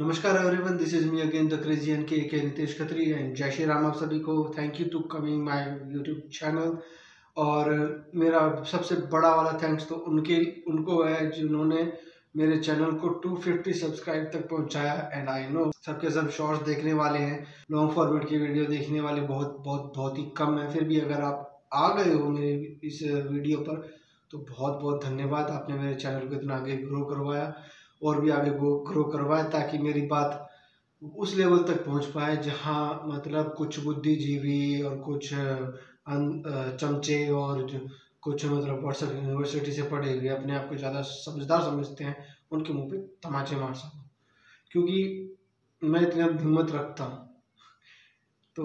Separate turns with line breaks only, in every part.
नमस्कार everyone, this is me again the crazy and के Nitesh Khatri and जय श्री राम आप सभी को। Thank you to coming my YouTube channel. और मेरा सबसे बड़ा वाला थैंक्स तो उनको है जिन्होंने मेरे चैनल को 250 सब्सक्राइब तक पहुंचाया। एंड आई नो सबके सब शॉर्ट्स देखने वाले हैं, लॉन्ग फॉर्मेट की वीडियो देखने वाले बहुत ही कम है। फिर भी अगर आप आ गए हो मेरे इस वीडियो पर तो बहुत बहुत धन्यवाद। आपने मेरे चैनल को इतना आगे ग्रो करवाया और भी आगे ग्रो करवाए ताकि मेरी बात उस लेवल तक पहुंच पाए जहां मतलब कुछ बुद्धिजीवी और कुछ चमचे और कुछ मतलब व्हाट्सएप यूनिवर्सिटी से पढ़े हुए अपने आप को ज़्यादा समझदार समझते हैं, उनके मुंह पे तमाचे मार सकूं, क्योंकि मैं इतना हिम्मत रखता हूं। तो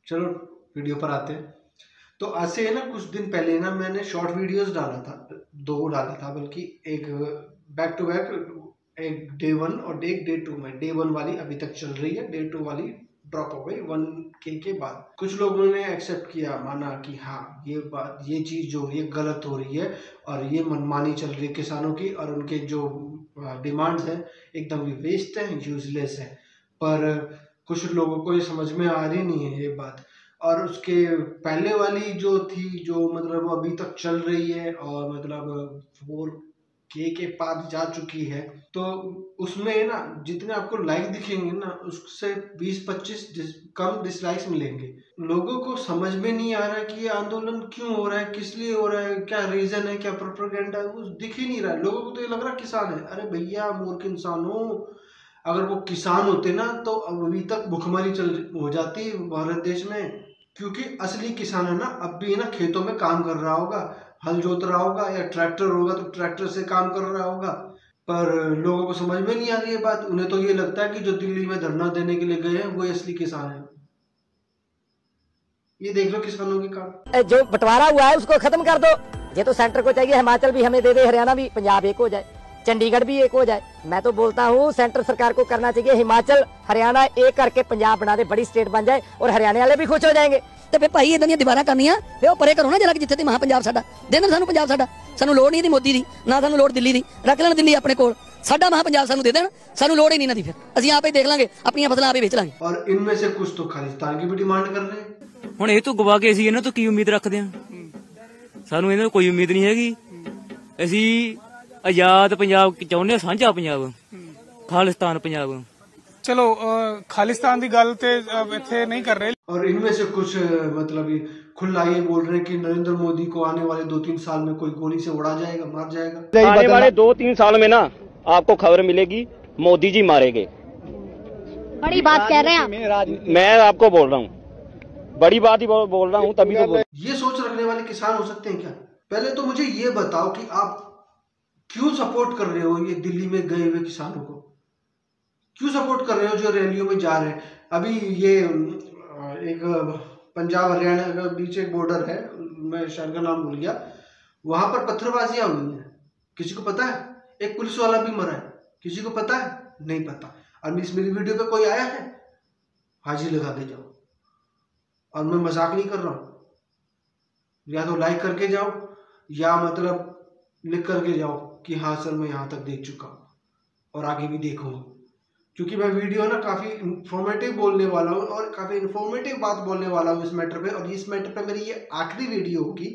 चलो वीडियो पर आते हैं। तो आज से ना कुछ दिन पहले ना मैंने शॉर्ट वीडियोस डाला था, 2 डाला था बल्कि, एक बैक टू बैक, एक डे 1 और एक डे 2 में। डे 1 वाली अभी तक चल रही है, डे 2 वाली ड्रॉप हो गई 1K के बाद। कुछ लोगों ने एक्सेप्ट किया, माना कि हाँ ये चीज़ जो ये गलत हो रही है और ये मनमानी चल रही है किसानों की, और उनके जो डिमांड्स हैं एकदम वेस्ट है, यूजलेस है। पर कुछ लोगों को ये समझ में आ रही नहीं है ये बात। और उसके पहले वाली जो थी, जो मतलब अभी तक चल रही है और मतलब 4K के पास जा चुकी है, तो उसमें ना जितने आपको लाइक दिखेंगे ना उससे 20-25 कम डिसलाइक्स मिलेंगे। लोगों को समझ में नहीं आ रहा है कि ये आंदोलन क्यों हो रहा है, किस लिए हो रहा है, क्या रीजन है, क्या प्रोपेगेंडा है, वो दिख ही नहीं रहा है। लोगों को तो ये लग रहा है किसान है। अरे भैया मूर्ख इंसान हो, अगर वो किसान होते ना तो अभी तक भुखमरी हो जाती भारत देश में। क्योंकि असली किसान है ना अब भी ना खेतों में काम कर रहा होगा, हल जोत रहा होगा, या ट्रैक्टर होगा तो ट्रैक्टर से काम कर रहा होगा। पर लोगों को समझ में नहीं आ रही है बात। उन्हें तो ये लगता है कि जो दिल्ली में धरना देने के लिए गए हैं वो असली किसान है। ये देख लो किसानों के काम।
जो बंटवारा हुआ है उसको खत्म कर दो। ये तो सेंटर को चाहिए हिमाचल भी हमें दे दे, हरियाणा भी, पंजाब एक हो जाए, चंडीगढ़ भी एक हो जाए। मैं तो बोलता हूँ सेंटर सरकार को करना चाहिए हिमाचल हरियाणा एक करके पंजाब बना दे, बड़ी स्टेट बन जाए और हरियाणा वाले भी खुश हो जाएंगे। तो फिर भाई इदां दी दीवारां करनियां फिर परे करो ना जरा कि जिथे ते महा पंजाब साडा दे देण, सानू पंजाब साडा, सानू लोड़ नहीं दी मोदी दी, ना सानू लोड़ दिल्ली दी, रख लेण दिल्ली अपने कोल, साडा महा पंजाब सानू दे देण, सानू लोड़ ही नहीं ना दी, फिर ਅਸੀਂ ਆਪੇ देख लांगे, अपनी फसलां आपे बेच लांगे।
और इनमें से कुछ तो खालिस्तान की भी डिमांड कर रहे हैं।
ਹੁਣ ਇਹ ਤੋਂ ਗਵਾ ਕੇ ਅਸੀਂ ਇਹਨਾਂ ਤੋਂ ਕੀ ਉਮੀਦ ਰੱਖਦੇ ਹਾਂ? ਸਾਨੂੰ ਇਹਨਾਂ ਤੋਂ ਕੋਈ ਉਮੀਦ ਨਹੀਂ ਹੈਗੀ। ਅਸੀਂ ਆਜ਼ਾਦ ਪੰਜਾਬ ਚਾਹੁੰਦੇ ਹਾਂ, ਸਾਂਝਾ ਪੰਜਾਬ, ਖਾਲਿਸਤਾਨ ਪੰਜਾਬ।
चलो खालिस्तान की गल ते इत्थे नहीं कर रहे।
और इनमें से कुछ मतलब खुला ये बोल रहे हैं कि नरेंद्र मोदी को आने वाले 2-3 साल में कोई गोली से उड़ा जाएगा, मार जाएगा।
आने वाले 2-3 साल में ना आपको खबर मिलेगी मोदी जी मारेंगे।
बड़ी बात कह रहे हैं
मैं आपको बोल रहा हूँ, बड़ी बात ही बोल रहा हूँ, तभी तो
ये सोच रखने वाले किसान हो सकते हैं क्या? पहले तो मुझे ये बताओ कि आप क्यों सपोर्ट कर रहे हो ये दिल्ली में गए हुए किसानों को? क्यों सपोर्ट कर रहे हो जो रैलियों में जा रहे हैं? अभी ये एक पंजाब हरियाणा के बीच एक बॉर्डर है, मैं शहर का नाम भूल गया, वहां पर पत्थरबाजियां हुई हैं। किसी को पता है? एक पुलिस वाला भी मरा है, किसी को पता है? नहीं पता। और इस मेरी वीडियो पे कोई आया है? हाजिर लगा के जाओ। और मैं मजाक नहीं कर रहा हूं, या तो लाइक करके जाओ या मतलब लिख करके जाओ कि हाँ सर मैं यहाँ तक देख चुका हूँ और आगे भी देखूंगा। क्योंकि मैं वीडियो ना काफ़ी इन्फॉर्मेटिव बोलने वाला हूँ और काफ़ी इन्फॉर्मेटिव बात बोलने वाला हूँ इस मैटर पे। और इस मैटर पे मेरी ये आखिरी वीडियो होगी।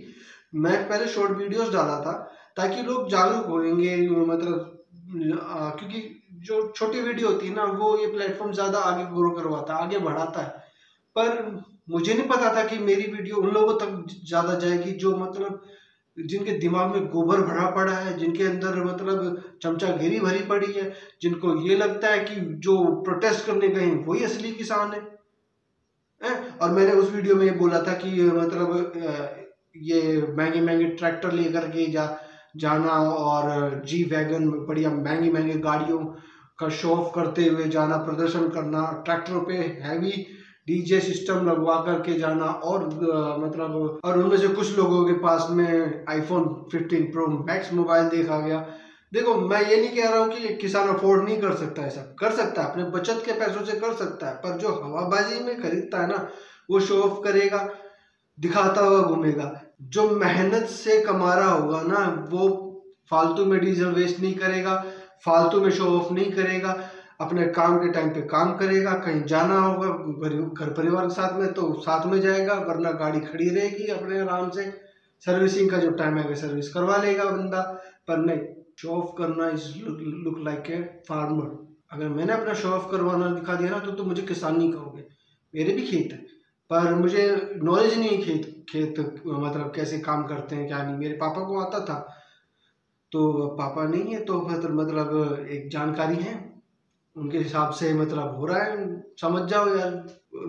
मैं पहले शॉर्ट वीडियोस डाला था ताकि लोग जागरूक होंगे, मतलब क्योंकि जो छोटी वीडियो होती है ना वो ये प्लेटफॉर्म ज़्यादा आगे ग्रो करवाता है, आगे बढ़ाता है। पर मुझे नहीं पता था कि मेरी वीडियो उन लोगों तक ज़्यादा जाएगी जो मतलब जिनके दिमाग में गोबर भरा पड़ा है, जिनके अंदर मतलब चमचागिरी भरी पड़ी है, जिनको ये लगता है कि जो प्रोटेस्ट करने गए हैं वही असली किसान है। और मैंने उस वीडियो में ये बोला था कि मतलब ये महंगे महंगे ट्रैक्टर लेकर के जाना और जी वैगन बढ़िया महंगी गाड़ियों का शो ऑफ करते हुए जाना, प्रदर्शन करना, ट्रैक्टरों पे हैवी डीजे सिस्टम लगवा करके जाना, और मतलब और उनमें से कुछ लोगों के पास में iPhone 15 Pro Max मोबाइल देखा गया। देखो मैं ये नहीं कह रहा हूँ कि किसान अफोर्ड नहीं कर सकता, ऐसा कर सकता है, अपने बचत के पैसों से कर सकता है। पर जो हवाबाजी में खरीदता है ना वो शो ऑफ करेगा, दिखाता हुआ घूमेगा। जो मेहनत से कमा रहा होगा ना वो फालतू में डीजल वेस्ट नहीं करेगा, फालतू में शो ऑफ नहीं करेगा। अपने काम के टाइम पे काम करेगा, कहीं जाना होगा घर परिवार के साथ में तो साथ में जाएगा, वरना गाड़ी खड़ी रहेगी अपने आराम से। सर्विसिंग का जो टाइम है सर्विस करवा लेगा बंदा। पर नहीं, शो ऑफ करना is look like a farmer. अगर मैंने अपना शो ऑफ करवाना दिखा दिया ना तो मुझे किसान नहीं कहोगे। मेरे भी खेत है पर मुझे नॉलेज नहीं है खेत मतलब कैसे काम करते हैं क्या नहीं। मेरे पापा को आता था तो पापा नहीं है तो मतलब एक जानकारी है उनके हिसाब से मतलब हो रहा है। समझ जाओ यार,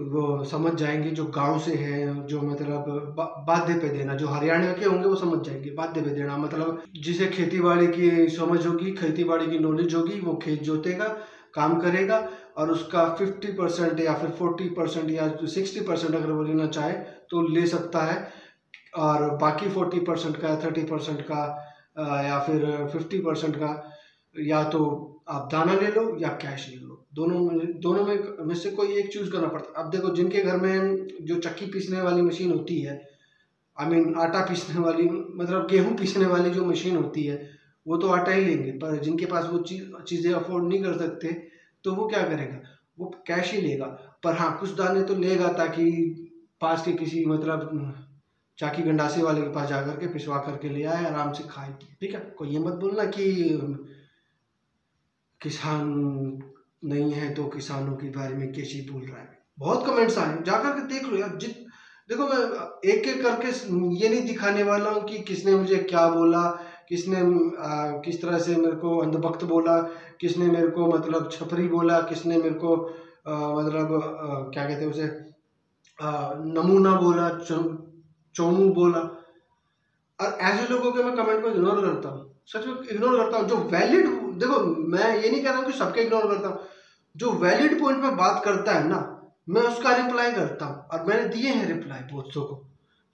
वो समझ जाएंगे जो गांव से हैं, जो मतलब बाध्य पे देना, जो हरियाणा के होंगे वो समझ जाएंगे। बाध्य पे देना मतलब जिसे खेती बाड़ी की समझ होगी, खेती बाड़ी की नॉलेज होगी, वो खेत जोतेगा, काम करेगा और उसका 50% या फिर 40% या 60% अगर वो लेना चाहे तो ले सकता है। और बाकी 40% का 30% का या फिर 50% का या तो आप दाना ले लो या कैश ले लो। दोनों में से कोई एक चूज करना पड़ता है। अब देखो जिनके घर में जो चक्की पीसने वाली मशीन होती है, आटा पीसने वाली मतलब गेहूं पीसने वाली जो मशीन होती है वो तो आटा ही लेंगे। पर जिनके पास वो चीज़ें अफोर्ड नहीं कर सकते तो वो क्या करेगा, वो कैश ही लेगा। पर हाँ कुछ दाने तो लेगा ताकि पास के किसी मतलब चाकी गंडासे वाले के पास जाकर के पिसवा करके ले आए, आराम से खाए। ठीक है, कोई ये मत बोलना कि किसान नहीं है तो किसानों के बारे में कैसे बोल रहा है। बहुत कमेंट्स आए, जाकर के देख लो यार। देखो मैं एक एक करके ये नहीं दिखाने वाला हूँ कि किसने मुझे क्या बोला, किसने किस तरह से मेरे को अंधभक्त बोला, किसने मेरे को मतलब छपरी बोला, किसने मेरे को मतलब क्या कहते हैं उसे नमूना बोला, चोमू बोला। और ऐसे लोगों के मैं कमेंट को इग्नोर करता हूँ, सच में इग्नोर करता हूँ। जो वैलिड, देखो मैं ये नहीं कह रहा हूँ कि सबके इग्नोर करता हूँ, जो वैलिड पॉइंट पे बात करता है ना मैं उसका रिप्लाई करता हूँ। और मैंने दिए हैं रिप्लाई बहुतों को,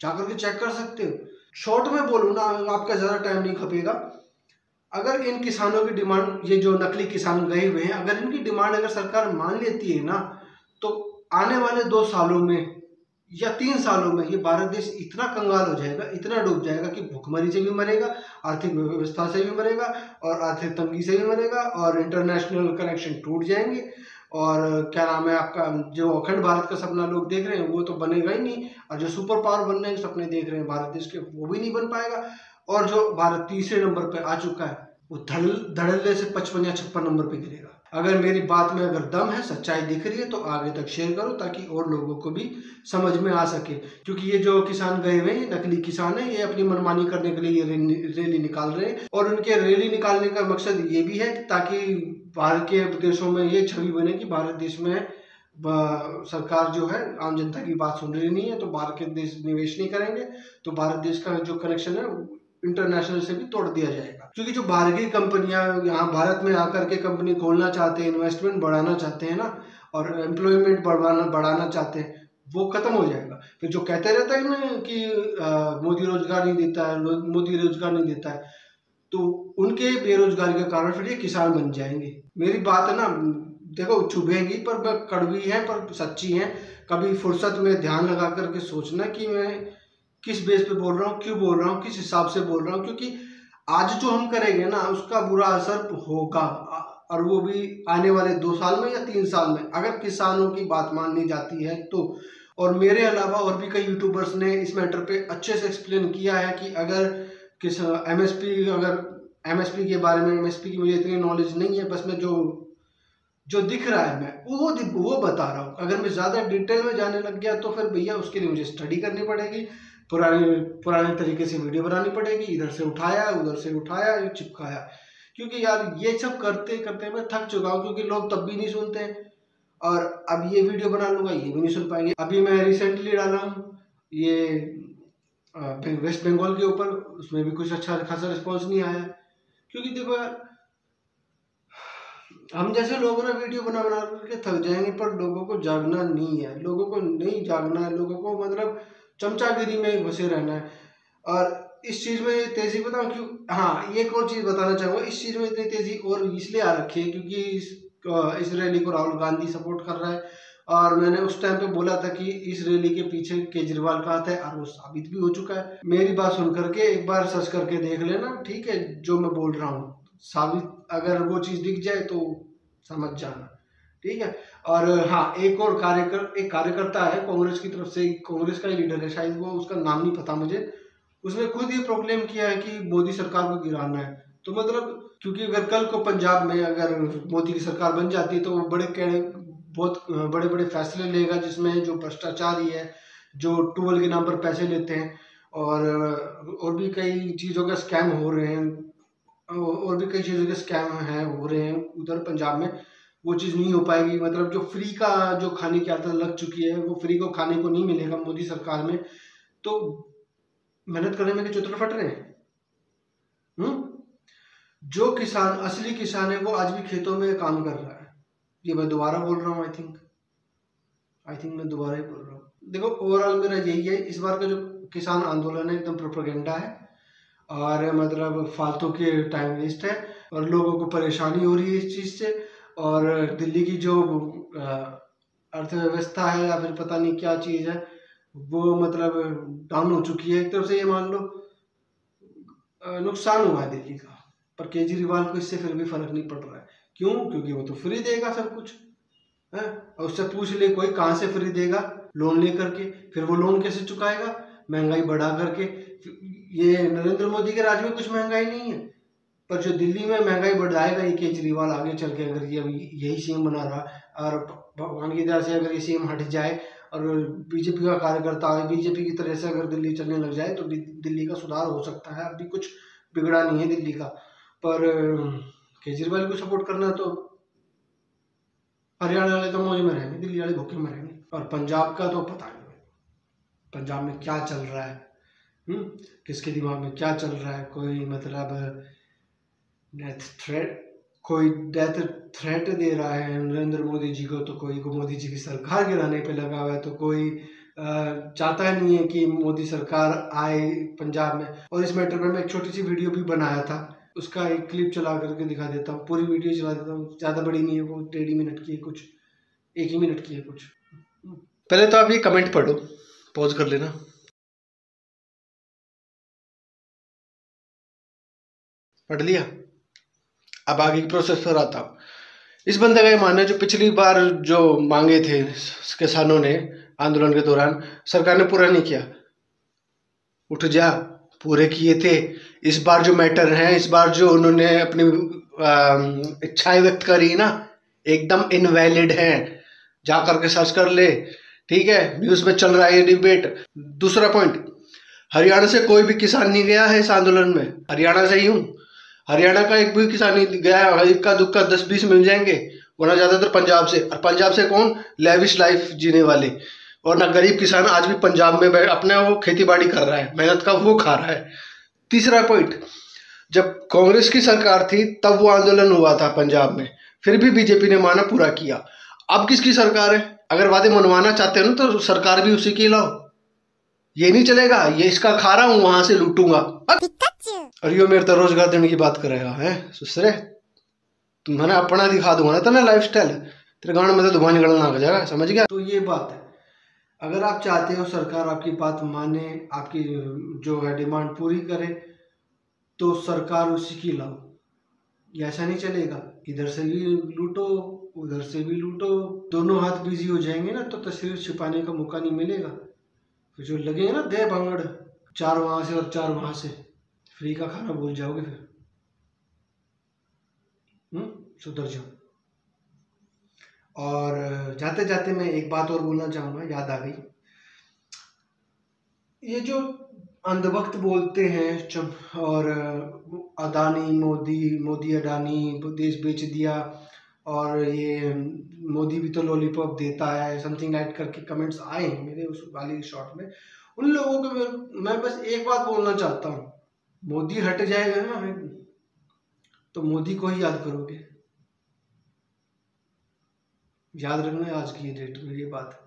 जाकर के चेक कर सकते हो। शॉर्ट में बोलूँ ना, आपका ज़्यादा टाइम नहीं खपेगा। अगर इन किसानों की डिमांड, ये जो नकली किसान गए हुए हैं, अगर इनकी डिमांड अगर सरकार मान लेती है ना तो आने वाले 2 सालों में या 3 सालों में ये भारत देश इतना कंगाल हो जाएगा, इतना डूब जाएगा कि भुखमरी से भी मरेगा, आर्थिक व्यवस्था से भी मरेगा और आर्थिक तंगी से भी मरेगा और इंटरनेशनल कनेक्शन टूट जाएंगे। और क्या नाम है आपका, जो अखंड भारत का सपना लोग देख रहे हैं वो तो बनेगा ही नहीं। और जो सुपर पावर बनने के सपने देख रहे हैं भारत देश के, वो भी नहीं बन पाएगा। और जो भारत तीसरे नंबर पे आ चुका है वो धड़ल्ले से 55 या 56 नंबर पे गिरेगा। अगर मेरी बात में अगर दम है, सच्चाई दिख रही है तो आगे तक शेयर करो ताकि और लोगों को भी समझ में आ सके। क्योंकि ये जो किसान गए हुए हैं, नकली किसान है, ये अपनी मनमानी करने के लिए रैली निकाल रहे हैं। और उनके रैली निकालने का मकसद ये भी है ताकि बाहर के देशों में ये छवि बने कि भारत देश में सरकार जो है आम जनता की बात सुन रही नहीं है, तो बाहर के देश निवेश नहीं करेंगे, तो भारत देश का जो कनेक्शन है इंटरनेशनल से भी तोड़ दिया जाएगा। क्योंकि जो बाहर की कंपनियां यहाँ भारत में आकर के कंपनी खोलना चाहते हैं, इन्वेस्टमेंट बढ़ाना चाहते हैं ना, और एम्प्लॉयमेंट बढ़ाना चाहते हैं, वो खत्म हो जाएगा। फिर जो कहते रहता है ना कि मोदी रोजगार नहीं देता है, मोदी रोजगार नहीं देता है, तो उनके बेरोजगारी के कारण फिर ये किसान बन जाएंगे। मेरी बात है ना, देखो चुभेगी पर कड़वी है पर सच्ची है। कभी फुर्सत में ध्यान लगा करके सोचना कि मैं किस बेस पे बोल रहा हूँ, क्यों बोल रहा हूँ, किस हिसाब से बोल रहा हूँ। क्योंकि आज जो हम करेंगे ना उसका बुरा असर होगा, और वो भी आने वाले 2 साल में या 3 साल में, अगर किसानों की बात माननी जाती है तो। और मेरे अलावा और भी कई यूट्यूबर्स ने इस मैटर पे अच्छे से एक्सप्लेन किया है कि अगर किस एमएसपी के बारे में, एमएसपी की मुझे इतनी नॉलेज नहीं है, बस मैं जो दिख रहा है मैं वो बता रहा हूँ। अगर मैं ज़्यादा डिटेल में जाने लग गया तो फिर भैया उसके लिए मुझे स्टडी करनी पड़ेगी, पुराने तरीके से वीडियो बनानी पड़ेगी, इधर से उठाया उधर से उठाया चिपकाया। क्योंकि यार ये सब करते करते मैं थक चुका हूँ, क्योंकि लोग तब भी नहीं सुनते हैं। और अब ये वीडियो बना लूँगा, ये भी नहीं सुन पाएंगे। अभी मैं रिसेंटली डाला हूँ ये वेस्ट बंगाल के ऊपर, उसमें भी कुछ अच्छा खासा रिस्पॉन्स नहीं आया। क्योंकि देखो यार, हम जैसे लोगों ने वीडियो बना करके थक जाएंगे, पर लोगों को जागना नहीं है, लोगों को नहीं जागना है, लोगों को मतलब चमचागिरी में घुसे रहना है। और इस चीज़ में तेज़ी बताऊँ क्यों, हाँ एक और चीज़ बताना चाहूँगा, इस चीज़ में इतनी तेज़ी और इसलिए आ रखी है क्योंकि इस रैली को राहुल गांधी सपोर्ट कर रहा है। और मैंने उस टाइम पे बोला था कि इस रैली के पीछे केजरीवाल का हाथ है, और वो साबित भी हो चुका है। मेरी बात सुन करके एक बार सर्च करके देख लेना, ठीक है, जो मैं बोल रहा हूँ साबित, अगर वो चीज़ दिख जाए तो समझ जाना, ठीक है। और हाँ, एक और कार्यकर्ता है कांग्रेस की तरफ से, कांग्रेस का ही लीडर है शायद, वो उसका नाम नहीं पता मुझे, उसने खुद ये प्रोक्लेम किया है कि मोदी सरकार को गिराना है। तो मतलब क्योंकि अगर कल को पंजाब में अगर मोदी की सरकार बन जाती है तो वो बहुत बड़े बड़े फैसले लेगा, जिसमें जो भ्रष्टाचारी है, जो टूबल के नाम पर पैसे लेते हैं और भी कई चीज़ों का स्कैम हो रहे हैं, और भी कई चीज़ों के स्कैम हो रहे हैं उधर पंजाब में, वो चीज़ नहीं हो पाएगी। मतलब जो फ्री का जो खाने की आदत लग चुकी है, वो फ्री को खाने को नहीं मिलेगा मोदी सरकार में। तो मेहनत करने में चुतर फट रहे हैं। जो किसान, असली किसान है, वो आज भी खेतों में काम कर रहा है। ये मैं दोबारा बोल रहा हूँ, आई थिंक मैं दोबारा ही बोल रहा हूँ। देखो, ओवरऑल मेरा यही है, इस बार का जो किसान आंदोलन है एकदम प्रोपेगेंडा है, और मतलब फालतू के टाइम वेस्ट है, और लोगों को परेशानी हो रही है इस चीज़ से। और दिल्ली की जो अर्थव्यवस्था है या फिर पता नहीं क्या चीज़ है, वो मतलब डाउन हो चुकी है। एक तरफ से ये मान लो नुकसान हुआ है दिल्ली का, पर केजरीवाल को इससे फिर भी फर्क नहीं पड़ रहा है। क्यों? क्योंकि वो तो फ्री देगा सब कुछ है। और उससे पूछ ले कोई, कहाँ से फ्री देगा? लोन लेकर के। फिर वो लोन कैसे चुकाएगा? महंगाई बढ़ा करके। ये नरेंद्र मोदी के राज में कुछ महंगाई नहीं है, पर जो दिल्ली में महंगाई बढ़ाएगा ये केजरीवाल आगे चल के, अगर ये यही सीएम बना रहा, और भगवान की दया से अगर ये सीएम हट जाए और बीजेपी का कार्यकर्ता बीजेपी की तरह से अगर दिल्ली चलने लग जाए तो दिल्ली का सुधार हो सकता है। अभी कुछ बिगड़ा नहीं है दिल्ली का, पर केजरीवाल को सपोर्ट करना तो हरियाणा वाले तो मौज में रहेंगे, दिल्ली वाले भूखे में रहेंगे। और पंजाब का तो पता नहीं पंजाब में क्या चल रहा है, किसके दिमाग में क्या चल रहा है। कोई मतलब डेथ थ्रेट दे रहा है नरेंद्र मोदी जी को, तो कोई को मोदी जी की सरकार गिराने पे लगा हुआ है, तो कोई चाहता नहीं है कि मोदी सरकार आए पंजाब में। और इस मैटर में मैं एक छोटी सी वीडियो भी बनाया था, उसका एक क्लिप चला करके दिखा देता हूँ, पूरी वीडियो चला देता हूँ, ज़्यादा बड़ी नहीं है वो, 1.5 मिनट की है कुछ, 1 ही मिनट की है कुछ। पहले तो आप ये कमेंट पढ़ो, पॉज कर लेना। पढ़ लिया? अब आगे की प्रोसेस पर आता हूँ। इस बंदे का ये मानना है, जो पिछली बार जो मांगे थे किसानों ने आंदोलन के दौरान, सरकार ने पूरा नहीं किया। उठ जा, पूरे किए थे। इस बार जो मैटर है, इस बार जो उन्होंने अपनी इच्छाएं व्यक्त करी ना, एकदम इनवैलिड है। जा करके सर्च कर ले, ठीक है, न्यूज़ में चल रहा है ये डिबेट। दूसरा पॉइंट, हरियाणा से कोई भी किसान नहीं गया है इस आंदोलन में। हरियाणा से ही हूँ, हरियाणा का एक भी किसान नहीं गया। इक्का दुक्का 10-20 मिल जाएंगे, वरना ज़्यादातर पंजाब से। और पंजाब से कौन? लेविश लाइफ जीने वाले। और ना गरीब किसान आज भी पंजाब में अपने वो खेती बाड़ी कर रहा है, मेहनत का वो खा रहा है। तीसरा पॉइंट, जब कांग्रेस की सरकार थी तब वो आंदोलन हुआ था पंजाब में, फिर भी बीजेपी ने माना पूरा किया। अब किसकी सरकार है? अगर वादे मनवाना चाहते हो ना तो सरकार भी उसी की लाओ। ये नहीं चलेगा ये इसका खा रहा हूँ वहां से लूटूंगा, और यो मेरे तो रोजगार देने की बात करेगा है सुसरे। तुम्हारा अपना दिखा दूंगा ना तेना लाइफस्टाइल, तेरे गाँव में तो धुआं निकलना आ जाएगा, समझ गया? तो ये बात है, अगर आप चाहते हो सरकार आपकी बात माने, आपकी जो है डिमांड पूरी करे, तो सरकार उसी की लाओ। ये ऐसा नहीं चलेगा, इधर से भी लूटो उधर से भी लूटो, दोनों हाथ बिजी हो जाएंगे ना तो तस्वीर छुपाने का मौका नहीं मिलेगा। फिर जो लगेगा ना दे भांगड़, 4 वहां से और 4 वहां से, फ्री का खाना भूल जाओगे फिर। सुधर जाओ। और जाते जाते मैं एक बात और बोलना चाहूँगा, याद आ गई। ये जो अंधभक्त बोलते हैं और अदानी मोदी अडानी देश बेच दिया, और ये मोदी भी तो लॉलीपॉप देता है, समथिंग ऐड करके कमेंट्स आए हैं मेरे उस वाली शॉट में। उन लोगों को मैं बस एक बात बोलना चाहता हूँ, मोदी हट जाएगा ना तो मोदी को ही याद करोगे। याद रखना आज की डेट में ये बात।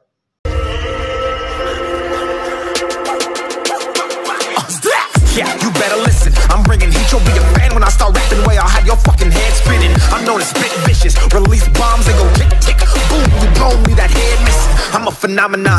Yeah, you better listen. I'm bringing heat. You'll be a fan when I start rapping. Way I'll have your fucking head spinning. I'm known as spit vicious. Release bombs and go tick tick boom. You blow me that head missing. I'm a phenomenon.